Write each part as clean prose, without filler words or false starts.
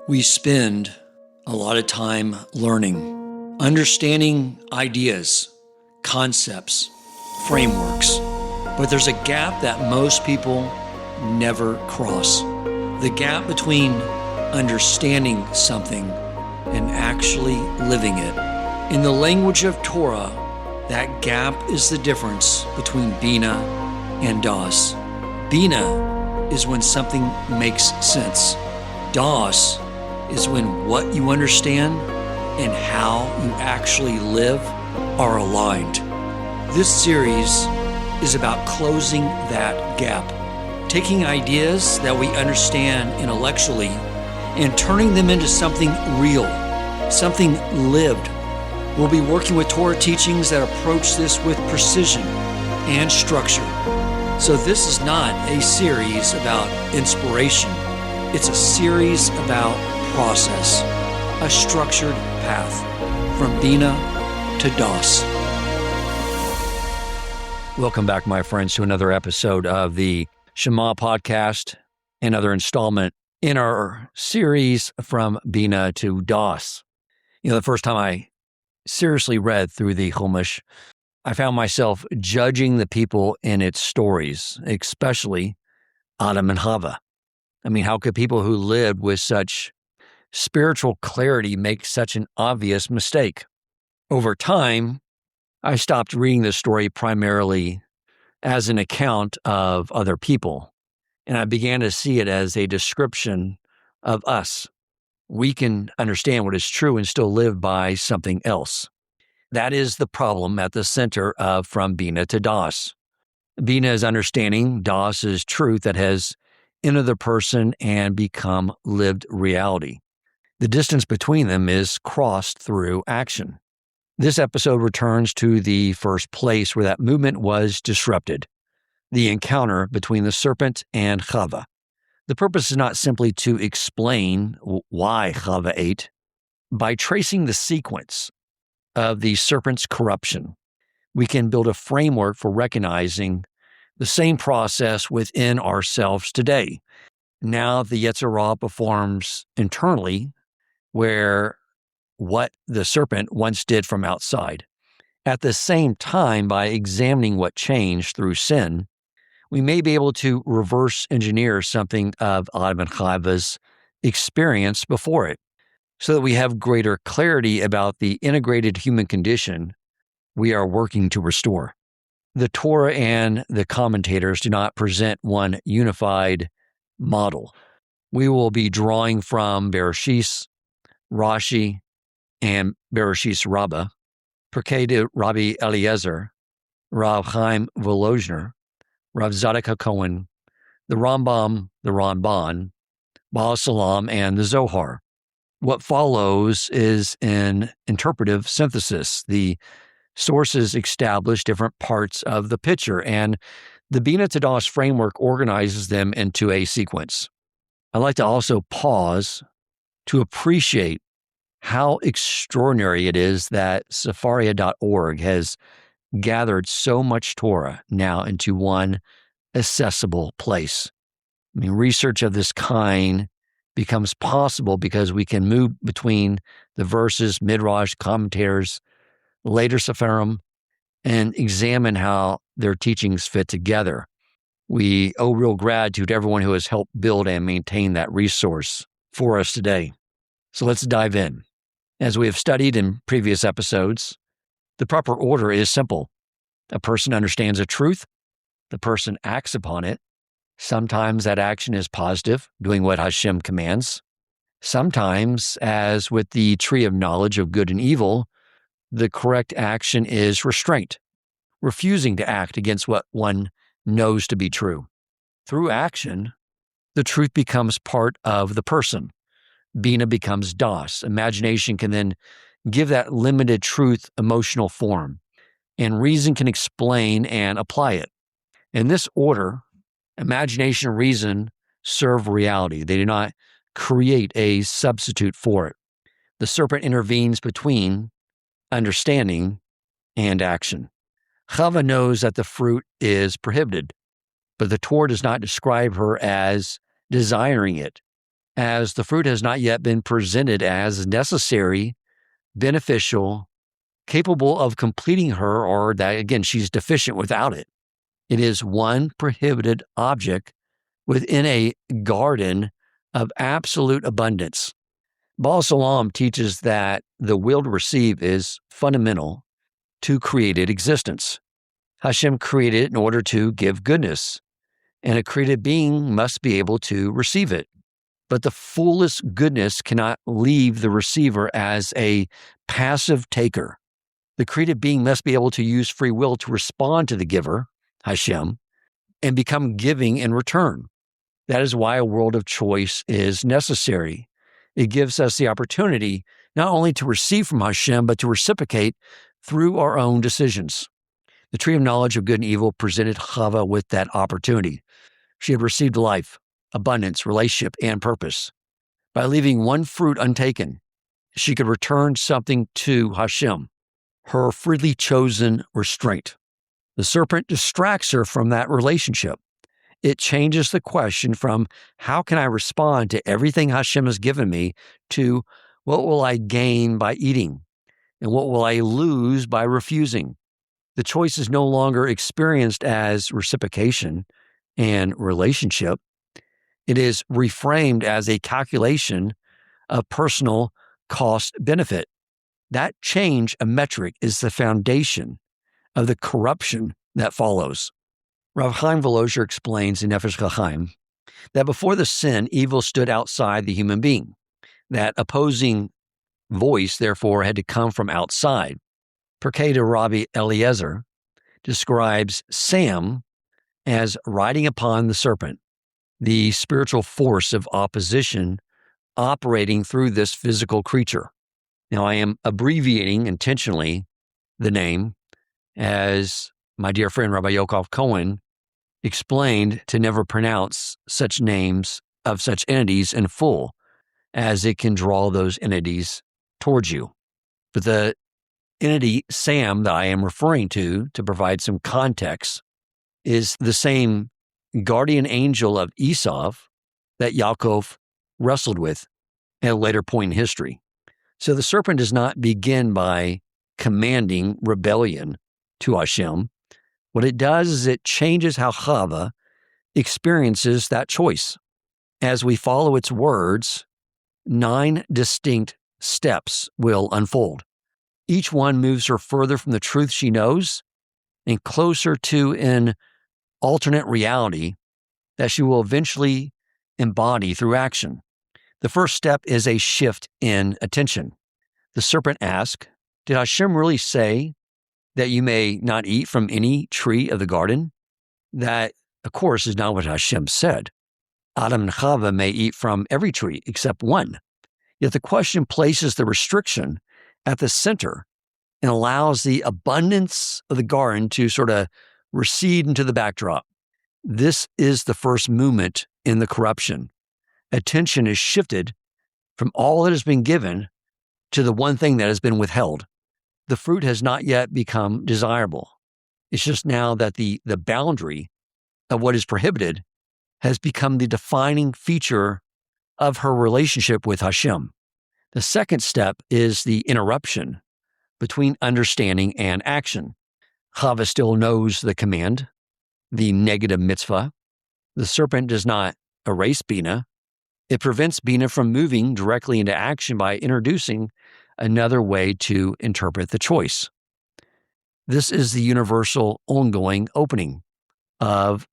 We spend a lot of time learning, understanding ideas, concepts, frameworks, but there's a gap that most people never cross. The gap between understanding something and actually living it. In the language of Torah, that gap is the difference between Bina and Das. Bina is when something makes sense. Das is when what you understand and how you actually live are aligned. This series is about closing that gap, taking ideas that we understand intellectually and turning them into something real, something lived. We'll be working with Torah teachings that approach this with precision and structure. So this is not a series about inspiration. It's a series about process, a structured path from Bina to Das. Welcome back, my friends, to another episode of the Shema podcast, another installment in our series from Bina to Das. The first time I seriously read through the Chumash, I found myself judging the people in its stories, especially Adam and Chava. How could people who lived with such spiritual clarity make such an obvious mistake? Over time, I stopped reading this story primarily as an account of other people, and I began to see it as a description of us. We can understand what is true and still live by something else. That is the problem at the center of From Bina to Das. Bina is understanding, Das is truth that has entered the person and become lived reality. The distance between them is crossed through action. This episode returns to the first place where that movement was disrupted, the encounter between the serpent and Chava. The purpose is not simply to explain why Chava ate. By tracing the sequence of the serpent's corruption, we can build a framework for recognizing the same process within ourselves today. Now the yetzer performs internally where what the serpent once did from outside. At the same time, by examining what changed through sin, we may be able to reverse engineer something of Adam and Chava's experience before it, so that we have greater clarity about the integrated human condition we are working to restore. The Torah and the commentators do not present one unified model. We will be drawing from Bereshis, Rashi, and Bereshis Rabbah, Pirkei de Rabbi Eliezer, Rav Chaim Volozhner, Rav Zadok HaKohen, the Rambam, the Ramban, Baal Salam, and the Zohar. What follows is an interpretive synthesis. The sources establish different parts of the picture, and the Bina to Das framework organizes them into a sequence. I'd like to also pause to appreciate how extraordinary it is that Sefaria.org has gathered so much Torah now into one accessible place. Research of this kind becomes possible because we can move between the verses, midrash, commentators, later sefarim, and examine how their teachings fit together. We owe real gratitude to everyone who has helped build and maintain that resource for us today. So let's dive in. As we have studied in previous episodes, the proper order is simple. A person understands a truth, the person acts upon it. Sometimes that action is positive, doing what Hashem commands. Sometimes, as with the tree of knowledge of good and evil, the correct action is restraint, refusing to act against what one knows to be true. Through action, the truth becomes part of the person. Bina becomes Das. Imagination can then give that limited truth emotional form, and reason can explain and apply it. In this order, imagination and reason serve reality. They do not create a substitute for it. The serpent intervenes between understanding and action. Chava knows that the fruit is prohibited, but the Torah does not describe her as desiring it. as the fruit has not yet been presented as necessary, beneficial, capable of completing her, or that, again, she's deficient without it. It is one prohibited object within a garden of absolute abundance. Baal Salam teaches that the will to receive is fundamental to created existence. Hashem created it in order to give goodness, and a created being must be able to receive it. But the fullest goodness cannot leave the receiver as a passive taker. The created being must be able to use free will to respond to the giver, Hashem, and become giving in return. That is why a world of choice is necessary. It gives us the opportunity not only to receive from Hashem, but to reciprocate through our own decisions. The tree of knowledge of good and evil presented Chava with that opportunity. She had received life, abundance, relationship, and purpose. By leaving one fruit untaken, she could return something to Hashem, her freely chosen restraint. The serpent distracts her from that relationship. It changes the question from how can I respond to everything Hashem has given me to what will I gain by eating and what will I lose by refusing. The choice is no longer experienced as reciprocation and relationship. It is reframed as a calculation of personal cost benefit. That change of metric is the foundation of the corruption that follows. Rav Chaim Volozher explains in Nefesh Chaim that before the sin, evil stood outside the human being. That opposing voice, therefore, had to come from outside. Pirkei de Rabbi Eliezer describes Sam as riding upon the serpent, the spiritual force of opposition operating through this physical creature. Now, I am abbreviating intentionally the name, as my dear friend Rabbi Yokov Cohen explained to never pronounce such names of such entities in full, as it can draw those entities towards you. But the entity Sam that I am referring to provide some context, is the same guardian angel of Esau that Yaakov wrestled with at a later point in history. So the serpent does not begin by commanding rebellion to Hashem. What it does is it changes how Chava experiences that choice. As we follow its words, 9 distinct steps will unfold. Each one moves her further from the truth she knows and closer to an alternate reality that she will eventually embody through action. The first step is a shift in attention. The serpent asks, did Hashem really say that you may not eat from any tree of the garden? That, of course, is not what Hashem said. Adam and Chava may eat from every tree except one. Yet the question places the restriction at the center and allows the abundance of the garden to sort of recede into the backdrop. This is the first movement in the corruption. Attention is shifted from all that has been given to the one thing that has been withheld. The fruit has not yet become desirable. It's just now that the boundary of what is prohibited has become the defining feature of her relationship with Hashem. The second step is the interruption between understanding and action. Chava still knows the command, the negative mitzvah. The serpent does not erase Bina. It prevents Bina from moving directly into action by introducing another way to interpret the choice. This is the universal ongoing opening of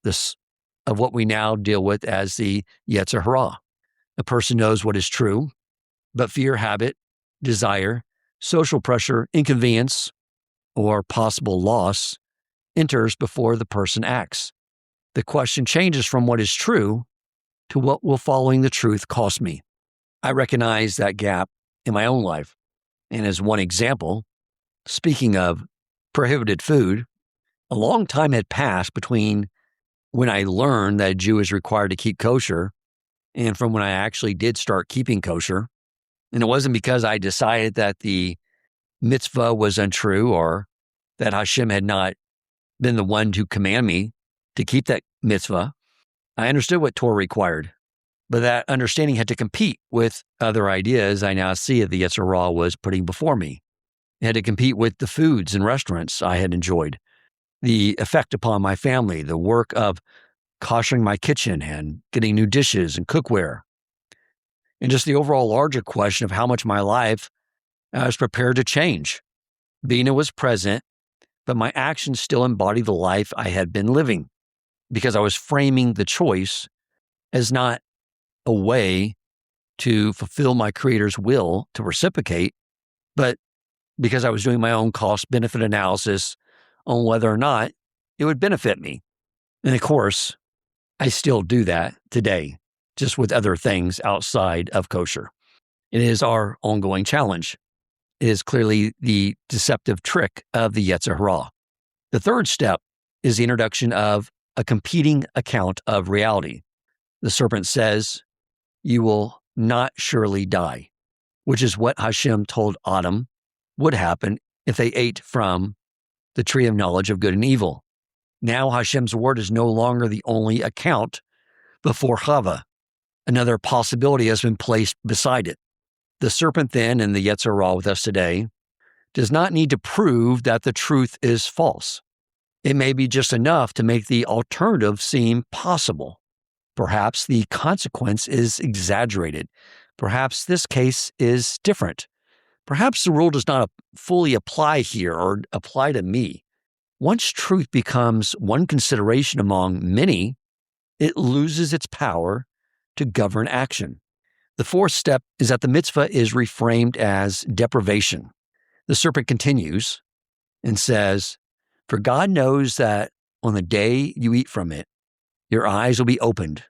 what we now deal with as the yetzer hara. A person knows what is true, but fear, habit, desire, social pressure, inconvenience, or possible loss enters before the person acts. The question changes from what is true to what will following the truth cost me. I recognize that gap in my own life. And as one example, speaking of prohibited food, a long time had passed between when I learned that a Jew is required to keep kosher and from when I actually did start keeping kosher. And it wasn't because I decided that the mitzvah was untrue or that Hashem had not been the one to command me to keep that mitzvah. I understood what Torah required. But that understanding had to compete with other ideas I now see that the yetzer hara was putting before me. It had to compete with the foods and restaurants I had enjoyed, the effect upon my family, the work of koshering my kitchen and getting new dishes and cookware, and just the overall larger question of how much my life I was prepared to change. Bina was present, but my actions still embodied the life I had been living because I was framing the choice as not a way to fulfill my creator's will to reciprocate, but because I was doing my own cost-benefit analysis on whether or not it would benefit me. And of course, I still do that today, just with other things outside of kosher. It is our ongoing challenge. It is clearly the deceptive trick of the yetzer hara. The third step is the introduction of a competing account of reality. The serpent says, "You will not surely die," which is what Hashem told Adam would happen if they ate from the tree of knowledge of good and evil. Now Hashem's word is no longer the only account before Chava. Another possibility has been placed beside it. The serpent then, and the yetzer hara with us today, does not need to prove that the truth is false. It may be just enough to make the alternative seem possible. Perhaps the consequence is exaggerated. Perhaps this case is different. Perhaps the rule does not fully apply here or apply to me. Once truth becomes one consideration among many, it loses its power to govern action. The fourth step is that the mitzvah is reframed as deprivation. The serpent continues and says, "For God knows that on the day you eat from it, your eyes will be opened,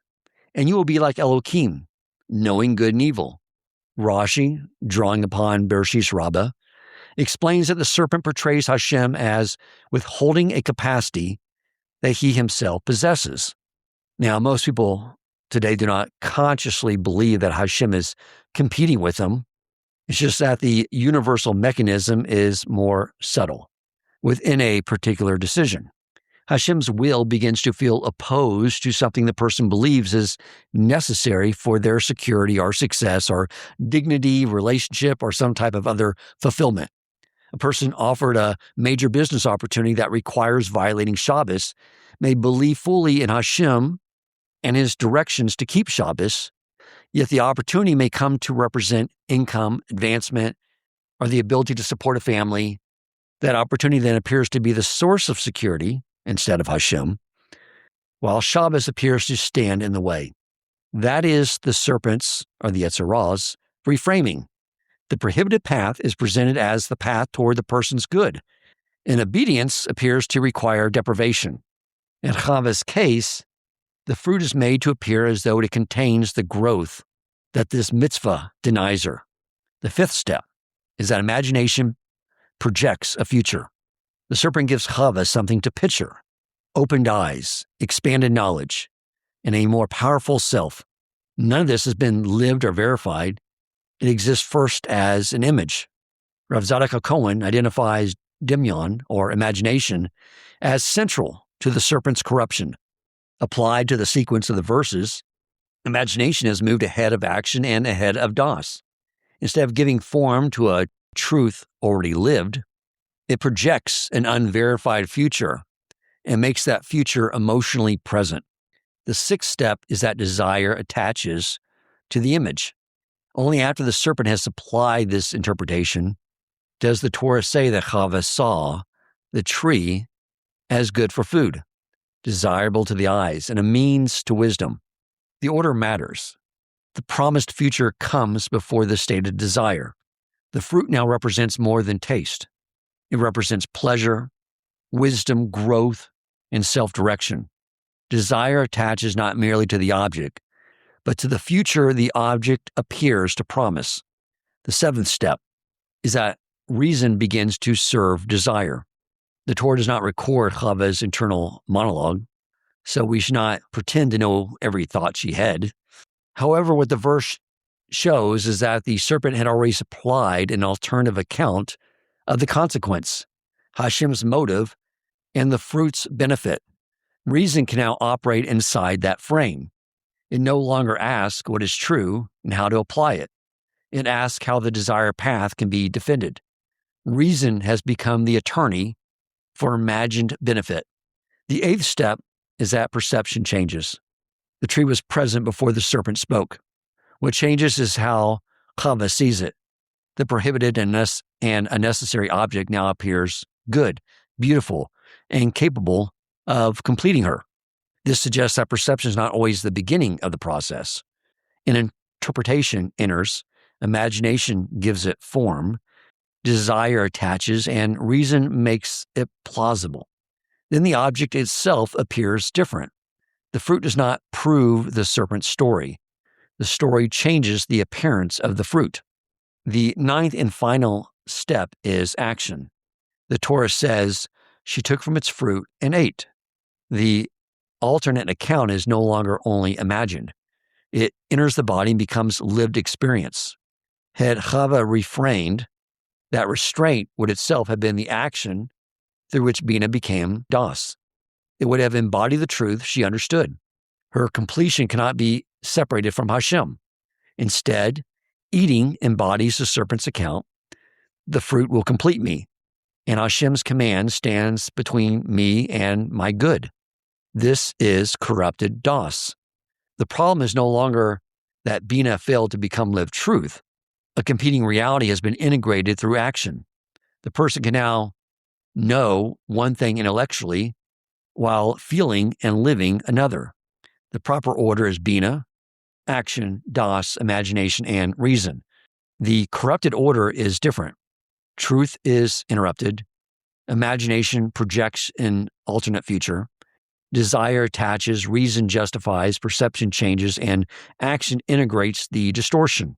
and you will be like Elohim, knowing good and evil." Rashi, drawing upon Bereshit Rabbah, explains that the serpent portrays Hashem as withholding a capacity that he himself possesses. Now, most people today do not consciously believe that Hashem is competing with them. It's just that the universal mechanism is more subtle within a particular decision. Hashem's will begins to feel opposed to something the person believes is necessary for their security or success or dignity, relationship, or some type of other fulfillment. A person offered a major business opportunity that requires violating Shabbos may believe fully in Hashem and his directions to keep Shabbos, yet the opportunity may come to represent income, advancement, or the ability to support a family. That opportunity then appears to be the source of security instead of Hashem, while Shabbos appears to stand in the way. That is the serpent's, or the yetzer hara's, reframing. The prohibited path is presented as the path toward the person's good, and obedience appears to require deprivation. In Chava's case, the fruit is made to appear as though it contains the growth that this mitzvah denies her. The fifth step is that imagination projects a future. The serpent gives Chava something to picture: opened eyes, expanded knowledge, and a more powerful self. None of this has been lived or verified. It exists first as an image. Rav Zadok Cohen identifies Dimyon, or imagination, as central to the serpent's corruption. Applied to the sequence of the verses, imagination has moved ahead of action and ahead of das. Instead of giving form to a truth already lived, it projects an unverified future and makes that future emotionally present. The sixth step is that desire attaches to the image. Only after the serpent has supplied this interpretation does the Torah say that Chava saw the tree as good for food, desirable to the eyes, and a means to wisdom. The order matters. The promised future comes before the stated desire. The fruit now represents more than taste. It represents pleasure, wisdom, growth, and self-direction. Desire attaches not merely to the object, but to the future the object appears to promise. The seventh step is that reason begins to serve desire. The Torah does not record Chava's internal monologue, so we should not pretend to know every thought she had. However, what the verse shows is that the serpent had already supplied an alternative account of the consequence, Hashem's motive, and the fruit's benefit. Reason can now operate inside that frame. It no longer asks what is true and how to apply it. It asks how the desired path can be defended. Reason has become the attorney for imagined benefit. The eighth step is that perception changes. The tree was present before the serpent spoke. What changes is how Chava sees it. The prohibited and unnecessary object now appears good, beautiful, and capable of completing her. This suggests that perception is not always the beginning of the process. An interpretation enters, imagination gives it form, desire attaches, and reason makes it plausible. Then the object itself appears different. The fruit does not prove the serpent's story. The story changes the appearance of the fruit. The ninth and final step is action. The Torah says, she took from its fruit and ate. The alternate account is no longer only imagined. It enters the body and becomes lived experience. Had Chava refrained, that restraint would itself have been the action through which Bina became Das. It would have embodied the truth she understood. Her completion cannot be separated from Hashem. Instead, eating embodies the serpent's account. The fruit will complete me, and Hashem's command stands between me and my good. This is corrupted Das. The problem is no longer that Bina failed to become lived truth. A competing reality has been integrated through action. The person can now know one thing intellectually while feeling and living another. The proper order is Bina, action, Das, imagination, and reason. The corrupted order is different. Truth is interrupted. Imagination projects an alternate future. Desire attaches, reason justifies, perception changes, and action integrates the distortion.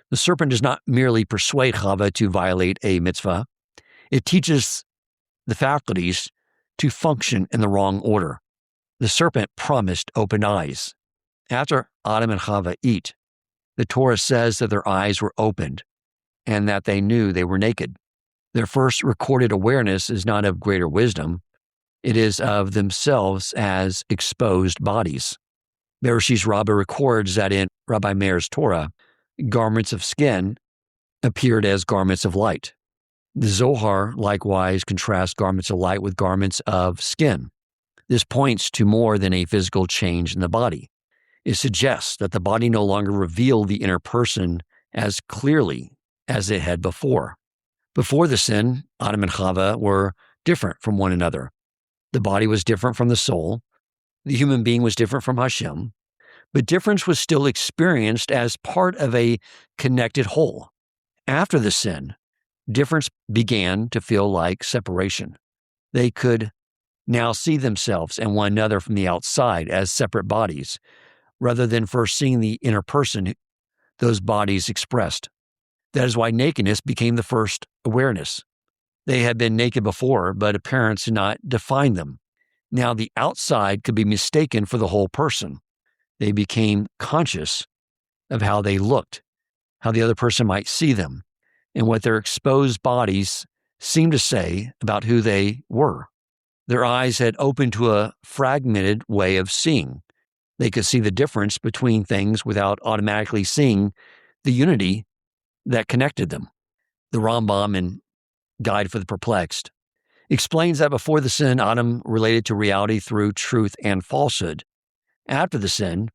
The serpent does not merely persuade Chava to violate a mitzvah. It teaches the faculties to function in the wrong order. The serpent promised open eyes. After Adam and Chava eat, the Torah says that their eyes were opened and that they knew they were naked. Their first recorded awareness is not of greater wisdom. It is of themselves as exposed bodies. Bereshit Rabbah records that in Rabbi Meir's Torah, garments of skin appeared as garments of light. The Zohar likewise contrasts garments of light with garments of skin. This points to more than a physical change in the body. It suggests that the body no longer revealed the inner person as clearly as it had before. Before the sin, Adam and Chava were different from one another. The body was different from the soul. The human being was different from Hashem. But difference was still experienced as part of a connected whole. After the sin, difference began to feel like separation. They could now see themselves and one another from the outside as separate bodies, rather than first seeing the inner person those bodies expressed. That is why nakedness became the first awareness. They had been naked before, but appearance did not define them. Now the outside could be mistaken for the whole person. They became conscious of how they looked, how the other person might see them, and what their exposed bodies seemed to say about who they were. Their eyes had opened to a fragmented way of seeing. They could see the difference between things without automatically seeing the unity that connected them. The Rambam in Guide for the Perplexed explains that before the sin, Adam related to reality through truth and falsehood. After the sin,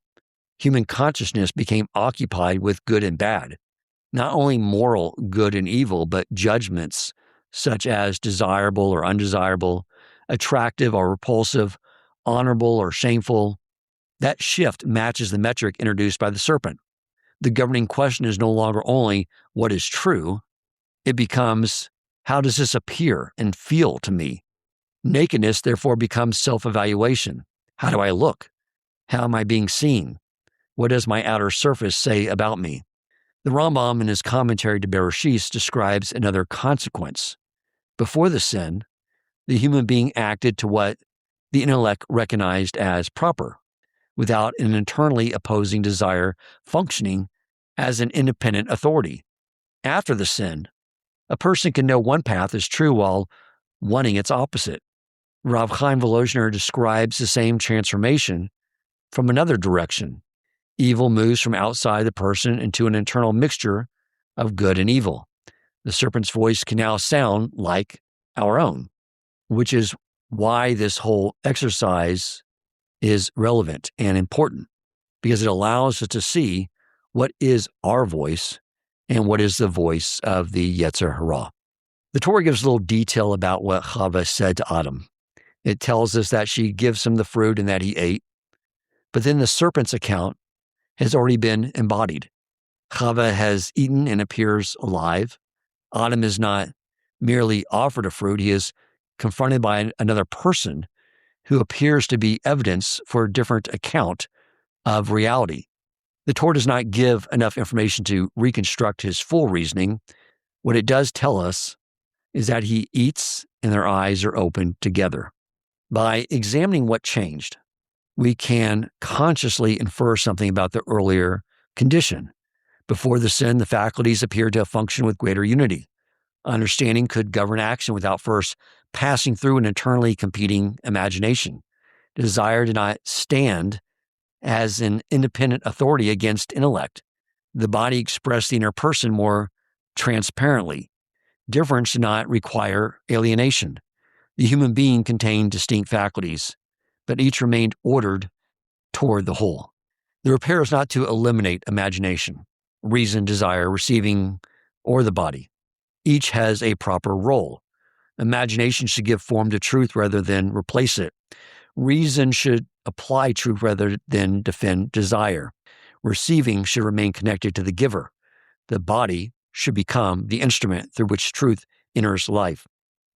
human consciousness became occupied with good and bad, not only moral good and evil, but judgments such as desirable or undesirable, attractive or repulsive, honorable or shameful. That shift matches the metric introduced by the serpent. The governing question is no longer only what is true, it becomes how does this appear and feel to me? Nakedness therefore becomes self-evaluation. How do I look? How am I being seen? What does my outer surface say about me? The Rambam in his commentary to Bereshit describes another consequence. Before the sin, the human being acted to what the intellect recognized as proper, without an internally opposing desire functioning as an independent authority. After the sin, a person can know one path is true while wanting its opposite. Rav Chaim Volozhiner describes the same transformation from another direction. Evil moves from outside the person into an internal mixture of good and evil. The serpent's voice can now sound like our own, which is why this whole exercise is relevant and important, because it allows us to see what is our voice and what is the voice of the yetzer hara. The Torah gives a little detail about what Chava said to Adam. It tells us that she gives him the fruit and that he ate. But then the serpent's account has already been embodied. Chava has eaten and appears alive. Adam is not merely offered a fruit. He is confronted by another person who appears to be evidence for a different account of reality. The Torah does not give enough information to reconstruct his full reasoning. What it does tell us is that he eats and their eyes are opened together. By examining what changed, we can consciously infer something about the earlier condition. Before the sin, the faculties appeared to function with greater unity. Understanding could govern action without first passing through an internally competing imagination. Desire did not stand as an independent authority against intellect. The body expressed the inner person more transparently. Difference did not require alienation. The human being contained distinct faculties, but each remained ordered toward the whole. The repair is not to eliminate imagination, reason, desire, receiving, or the body. Each has a proper role. Imagination should give form to truth rather than replace it. Reason should apply truth rather than defend desire. Receiving should remain connected to the giver. The body should become the instrument through which truth enters life.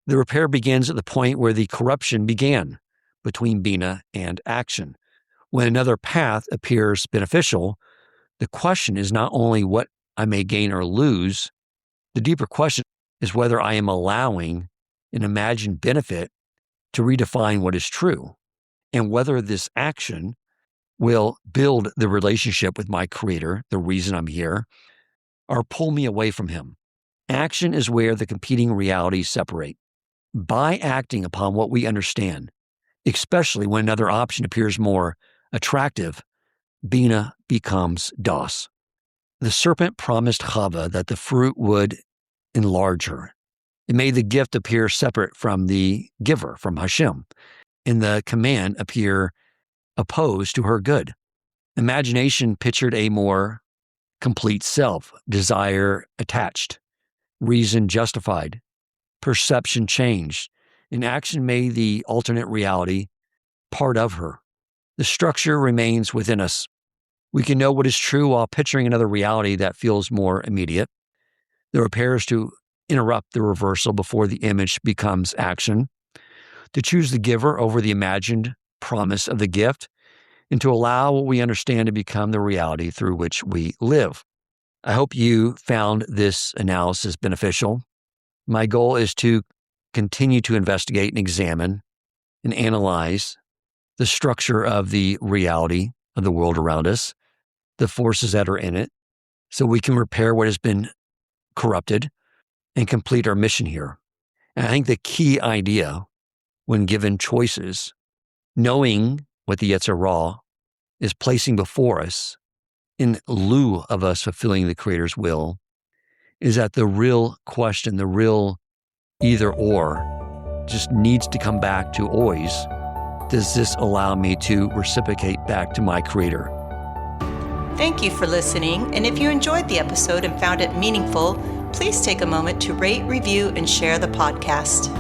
The repair begins at the point where the corruption began, between Bina and action. When another path appears beneficial, the question is not only what I may gain or lose. The deeper question is whether I am allowing an imagined benefit to redefine what is true, and whether this action will build the relationship with my Creator, the reason I'm here, or pull me away from Him. Action is where the competing realities separate. By acting upon what we understand, especially when another option appears more attractive, Bina becomes Das. The serpent promised Chava that the fruit would enlarge her. It made the gift appear separate from the giver, from Hashem, and the command appear opposed to her good. Imagination pictured a more complete self, desire attached, reason justified, perception changed, and action made the alternate reality part of her. The structure remains within us. We can know what is true while picturing another reality that feels more immediate. The repair is to interrupt the reversal before the image becomes action, to choose the giver over the imagined promise of the gift, and to allow what we understand to become the reality through which we live. I hope you found this analysis beneficial. My goal is to continue to investigate and examine and analyze the structure of the reality of the world around us, the forces that are in it, so we can repair what has been corrupted and complete our mission here. And I think the key idea when given choices, knowing what the yetzer hara is placing before us in lieu of us fulfilling the Creator's will, is that the real question, the real either or, just needs to come back to always, does this allow me to reciprocate back to my Creator? Thank you for listening, and if you enjoyed the episode and found it meaningful, please take a moment to rate, review, and share the podcast.